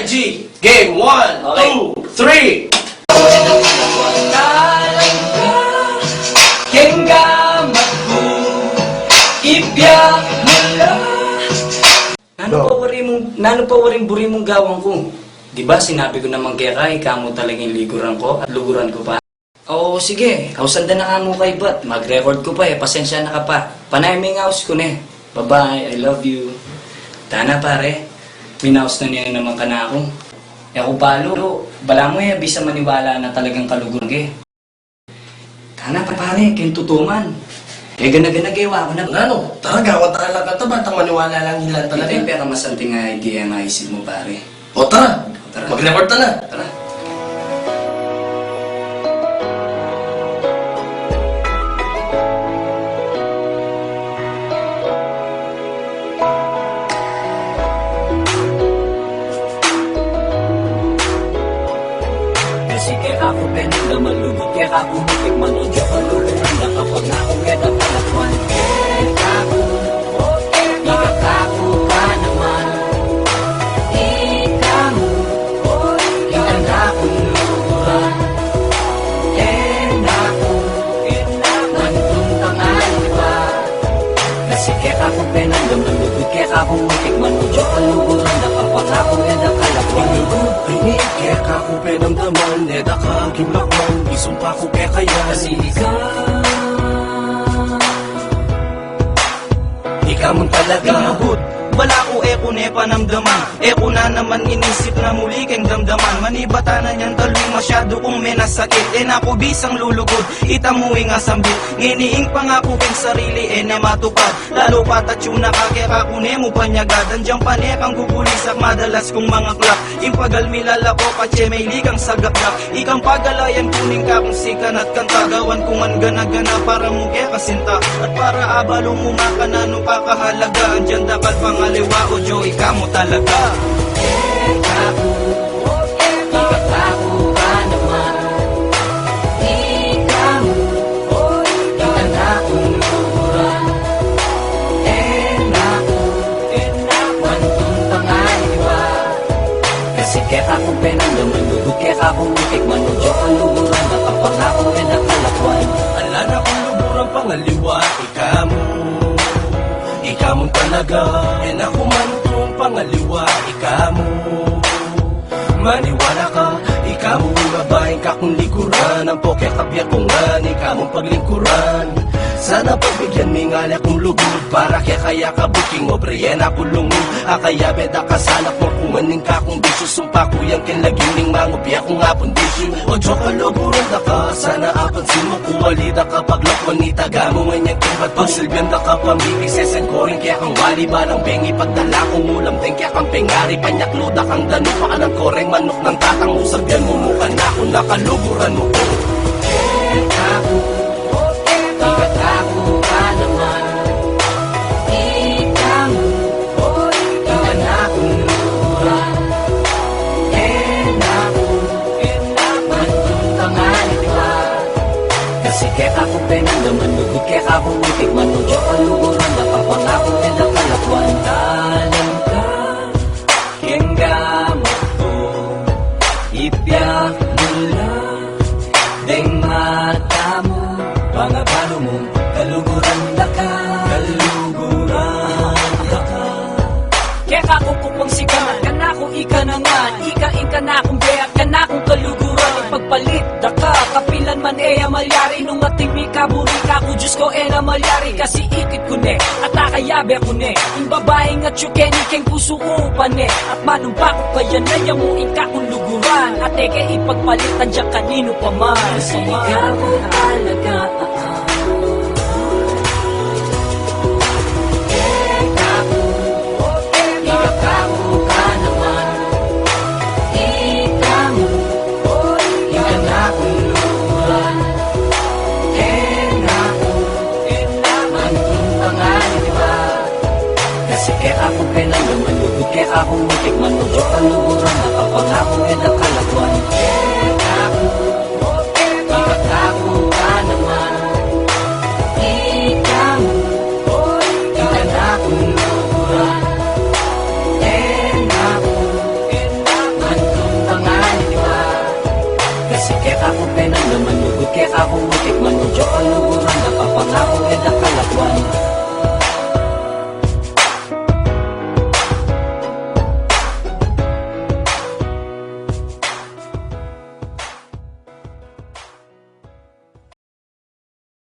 YG! Game 1, Okay. 2, 3! Nano pa waring buri mong gawang ko? Diba sinabi ko naman kaya kay kamo talagang liguran ko at luguran ko pa. Oo sige, hausan na kamo kay Bat. Mag-record ko pa pasensya na ka pa. Panay house ko ne. Bye-bye, I love you. Tana pare, minaus na niya naman ka na ako. E ako palo, bala mo bisa maniwala na talagang kaluguran ke. Tana pare, kintutuman. Gana-gana gawa ko na. Ano? Tara, gawa talaga ka ito. Batang maniwala lang hilan talaga. Ito yung pera masanting nga idea na isip mo pare. O tara, Tara. mag-record na. Tara. Kasi kaya ako penang na malugod, kaya ako matik manodyo ka luluhan na kapag na akong edad palakwan. Kaya ako, ikakako ka naman. Ikamu, itanda akong luguran. And ako, mantong pangalan pa. Kasi kaya ako penang na malugod, kaya ako matik manodyo ka luluhan na kapag na akong edad palakwan. Kaya ka ko penamdaman, neda ka giblakman, isumpa ko kaya kaya. Kasi Ikaw mo talaga. Wala ko ne panamdaman. Eko na naman inisip na muli kang damdaman. Manibata na niyan daloy masyado kung may nasakit. Nako bisang lulugod, itamuwi nga sambit. Nginiing pangako kang sarili na matupad. Lalo pat at yung nakake kakune mo panyagad. Andiyan pa kang gugulisak madalas kong mga klak. Impagal milalako patse may ligang sagaplak. Ikang pagalayan kuning ka kung sikan at kanta. Gawan kung an gana-gana para mo kaya kasinta. At para abalo mo makana nung kakahalaga. Andiyan dakal pangaliwa o Diyo, ikaw mo talaga. Ikakako ka naman. Ikamu, itanda akong luguran. And ako, mantong pangaliwa. Kasi kaya ako penang lumalugod, kaya ako mutik manudyo ka luguran. Nakapangako na nakalakwan. Ala na kung luburang pangaliwa, ikaw mo talaga. E na kumantong pangaliwa, ikaw mo. Maniwala ka, ikaw mo mabahin ka kung likuran. Ang poke kabya kong nga, ikaw mong paglingkuran. Sana pagbigyan mi nga kong lugod, para kaya ka buking obriyen ako lungod. Kaya beda ka sana kung kumaning ka kung bisyo. Sumpa ko yung kinlaging ning mangubya kong nga pundisyo. O Diyo ka luburan na ka, sana apansin mo kuwalida ka paglakwan ni taga mo nganyang kibat. Pagsilbihan na ka pamibig, sesen ko rin kaya kang wali balang bengi. Pagdala kong ulam din kaya kang pengari. Panyakluda kang dano pa ka ng koreng manok ng tatang usagyan mo mukha na kung nakaluburan mo ko. Ikakako ka naman. Ikamu, itanda akong luguran. And ako, mantong pangaliwa. Kasi kaya ako penang naman lugod, kaya ako mutik manudyo ka luguran. Nakapangako na nakalakwan. Alam ka, kaya gamot ko, ipiyak mula, deng mata mo. Pangabalo mo, kaluguran na ka. Kaluguran na ka. Kaya kako kupang sigaman, kanako ika na nga. Ikain ka na akong beyak, kanakong kaluguran. Ipagpalit da ka, kapilan man amalyari. Nung ating may kaburi ka ko, Diyos ko amalyari. Kasi ikit ko ne, at akayabe ko ne. Yung babaeng at syukeni, keng puso upan ne. At manumpa ko kaya na yamuin ka kong luguran. At eke ipagpalit, nandiyan kanino pa man. Kasi ikaw ang alagaan. Kasi kaya ako penang lumalugod, kaya ako mutik manudyo